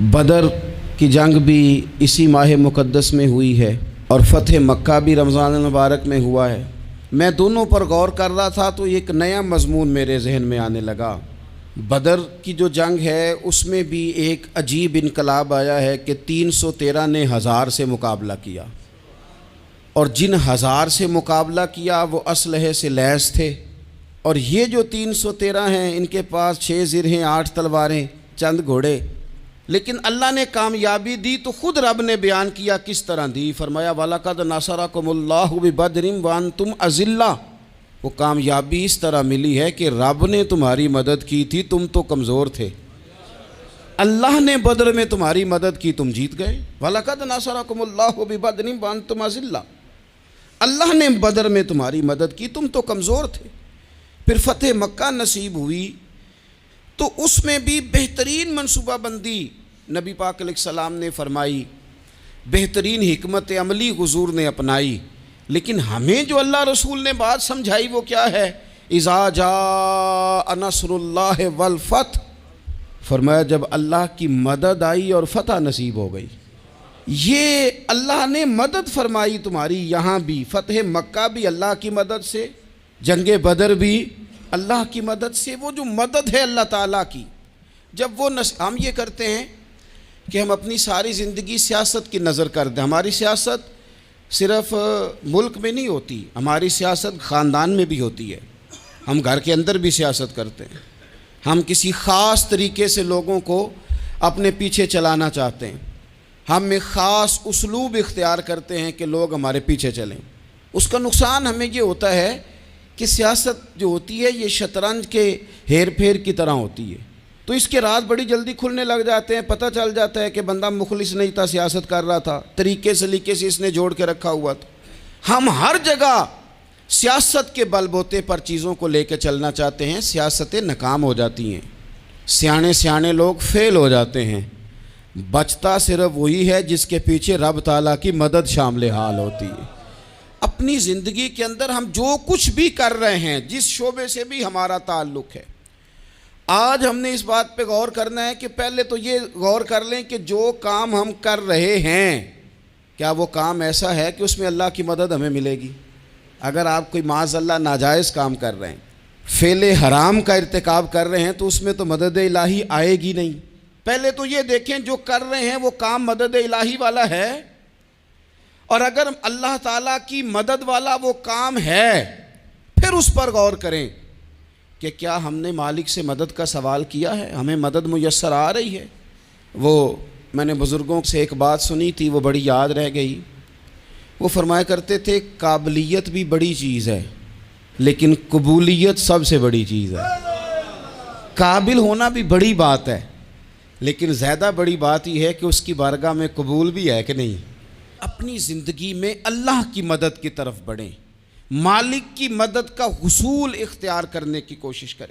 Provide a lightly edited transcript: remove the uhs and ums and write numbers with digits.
बदर की जंग भी इसी माह मुक़द्दस में हुई है और फ़तह मक्का भी रमज़ान मुबारक में हुआ है। मैं दोनों पर गौर कर रहा था तो एक नया मज़मून मेरे जहन में आने लगा। बदर की जो जंग है उसमें भी एक अजीब इनकलाब आया है कि 313 ने 1000 से मुकाबला किया, और जिन 1000 से मुकाबला किया वो असलहे से लैस थे, और ये जो 313 हैं इनके पास 6 ज़िरहें, 8 तलवारें, चंद घोड़े। लेकिन अल्लाह ने कामयाबी दी तो ख़ुद रब ने बयान किया किस तरह दी। फरमाया वलक़द नसरकुमुल्लाहु बिबदरिन व अंतुम अज़िल्ला। वो कामयाबी इस तरह मिली है कि रब ने तुम्हारी मदद की थी, तुम तो कमज़ोर थे। अल्लाह ने बदर में तुम्हारी मदद की, तुम जीत गए। वलक़द नसरकुमुल्लाहु बिबदरिन व अंतुम अज़िल्ला। अल्लाह ने बदर में तुम्हारी मदद की, तुम तो कमज़ोर थे। फिर फ़तह मक्का नसीब हुई तो उसमें भी बेहतरीन मनसूबाबंदी नबी पाक अलैहिस्सलाम ने फरमाई, बेहतरीन हिकमत अमली हुजूर ने अपनाई। लेकिन हमें जो अल्लाह रसूल ने बात समझाई वो क्या है? इज़ा जा नस्रुल्लाह वल फतह। फरमाया जब अल्लाह की मदद आई और फतह नसीब हो गई। ये अल्लाह ने मदद फरमाई तुम्हारी, यहाँ भी फ़तह मक्का भी अल्लाह की मदद से, जंगे बदर भी अल्लाह की मदद से। वो जो मदद है अल्लाह ताला की, जब वो हम ये करते हैं कि हम अपनी सारी ज़िंदगी सियासत की नज़र कर दें। हमारी सियासत सिर्फ़ मुल्क में नहीं होती, हमारी सियासत ख़ानदान में भी होती है। हम घर के अंदर भी सियासत करते हैं। हम किसी ख़ास तरीके से लोगों को अपने पीछे चलाना चाहते हैं। हम एक ख़ास उसलूब इख्तियार करते हैं कि लोग हमारे पीछे चलें। उसका नुकसान हमें ये होता है कि सियासत जो होती है ये शतरंज के हेर फेर की तरह होती है। तो इसके राज बड़ी जल्दी खुलने लग जाते हैं। पता चल जाता है कि बंदा मुखलिस नहीं था, सियासत कर रहा था, तरीके सलीके से इसने जोड़ के रखा हुआ था। हम हर जगह सियासत के बलबोते पर चीज़ों को लेकर चलना चाहते हैं, सियासतें नाकाम हो जाती हैं, सियाने सियाने लोग फेल हो जाते हैं। बचता सिर्फ वही है जिसके पीछे रब ताला की मदद शामिल हाल होती है। अपनी ज़िंदगी के अंदर हम जो कुछ भी कर रहे हैं, जिस शोबे से भी हमारा ताल्लुक़ है, आज हमने इस बात पे गौर करना है कि पहले तो ये गौर कर लें कि जो काम हम कर रहे हैं क्या वो काम ऐसा है कि उसमें अल्लाह की मदद हमें मिलेगी। अगर आप कोई माज़अल्लाह नाजायज़ काम कर रहे हैं, फ़ेले हराम का इर्तिकाब कर रहे हैं, तो उसमें तो मदद इलाही आएगी नहीं। पहले तो ये देखें जो कर रहे हैं वो काम मदद इलाही वाला है, और अगर अल्लाह ताला की मदद वाला वो काम है फिर उस पर गौर करें कि क्या हमने मालिक से मदद का सवाल किया है, हमें मदद मुयस्सर आ रही है। वो मैंने बुज़ुर्गों से एक बात सुनी थी, वो बड़ी याद रह गई। वो फरमाया करते थे काबिलियत भी बड़ी चीज़ है लेकिन कबूलियत सबसे बड़ी चीज़ है। काबिल होना भी बड़ी बात है लेकिन ज़्यादा बड़ी बात यह है कि उसकी बारगाह में कबूल भी है कि नहीं। अपनी ज़िंदगी में अल्लाह की मदद की तरफ बढ़ें, मालिक की मदद का हुसूल इख्तियार करने की कोशिश करें।